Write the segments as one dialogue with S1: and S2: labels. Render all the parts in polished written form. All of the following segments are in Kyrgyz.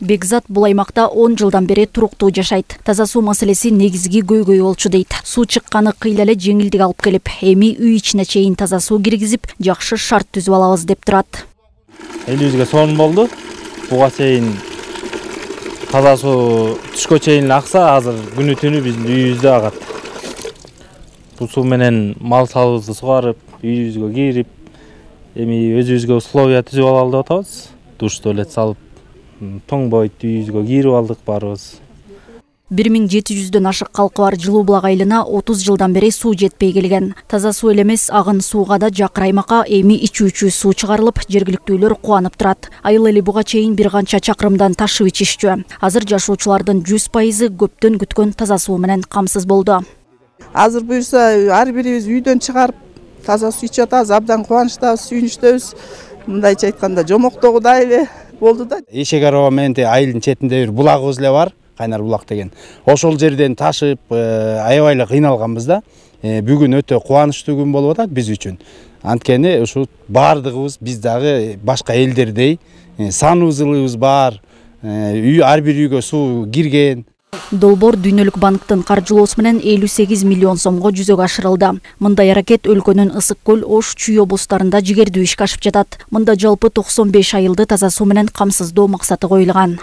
S1: Бекзат бул аймакта 10 жылдан бери туруктуу жашайт. Таза суу маселеси негизги көйгөй болчу дейт. Суу чыкканы кыйла эле жеңилдик алып келип, эми үй ичине чейин таза суу киргизип, жакшы шарт түзүп алабыз деп турат.
S2: Элибизге сонун болду. Буга чейин таза суу түшкө чейин акса, азыр күнү түнү биздин үйүбүздө агат. Бул суу менен мал салыбызды сугарып, үйүбүзгө кирип, эми өзүбүзгө условия түзүп алалы деп атабыз. Душ туалет салып, тоң бойт үйүбүзгө кирип алдык баарыбыз.
S1: 1700дөн ашык калкы бар Жылуу булак айылына 30 жылдан бери суу жетпей келген. Таза суу эле эмес, агын сууга да жакыр аймакка эми ичүүчү суу чыгарылып, жергиликтүүлөр кубанып турат. Айыл эли буга чейин бир канча чакырымдан ташып ичишчү. Азыр жашоочулардын 100% көптөн күткөн таза суу менен камсыз болду.
S3: Азыр буюрса ар бирибиз үйдөн чыгарып таза суу ичип атабыз, абдан кубанычтабыз, сүйүнүчтөбүз. Мындайча айтканда жомоктогудай эле болду да.
S4: Эшек араба менен айылдын четинде бир булагыбыз эле бар, Кайнар булак деген. Ошол жерден ташып, аябай эле кыйналганбыз да. Бүгүн өтө кубанычтуу күн болуп атат биз үчүн. Анткени ушу бардыгыбыз биз дагы башка элдердей саныбыз бар. Ар бир үйгө суу кирген.
S1: Долбоор Дүйнөлүк банктын каржылоосу менен 58 миллион сомго жүзөгө ашырылды. Мындай аракет өлкөнүн Ысык көл, Ош, Чүй облустарында жигердүү ишке ашып жатат. Мында жалпы 95 айылды таза суу менен камсыздоо максаты коюлган.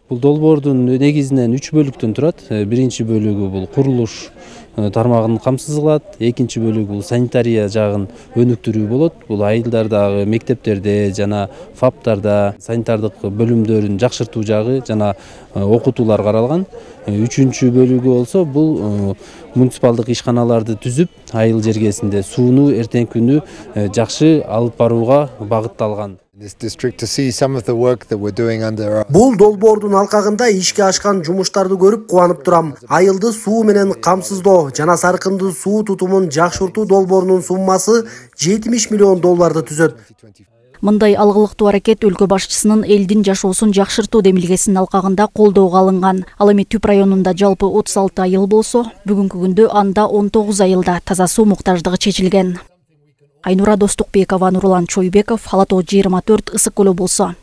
S5: Бул долбоордун негизинен 3 бөлүктөн турат. Биринчи бөлүгү бул курулуш тармагын камсыз кылат, экинчи бөлүгү бул санитария жагын өнүктүрүү болот. Бул айылдардагы мектептерде жана ФАПтарда санитардык бөлүмдөрүн жакшыртуу жагы жана окутуулар каралган. Үчүнчү бөлүгү болсо бул муниципалдык ишканаларды түзүп, айыл жергесинде сууну эртеңки күнү жакшы алып барууга багытталган.
S6: Бул долбоордун алкагында ишке ашкан жумуштарды көрүп кубанып турам. Айылды суу менен камсыздоо жана саркынды суу тутумун жакшыртуу долбоорунун суммасы $70 миллион түзөт.
S1: Мындай алгылыктуу аракет өлкө башчысынын элдин жашоосун жакшыртуу демилгесинин алкагында колдоого алынган. Ал эми Түп районунда жалпы 36 айыл болсо, бүгүнкү күндө анда 19 айылда таза суу муктаждыгы чечилген. Айнура Достукбекова, Нурлан Чойбеков, Ала Тоо 24, Ысык көл облусу.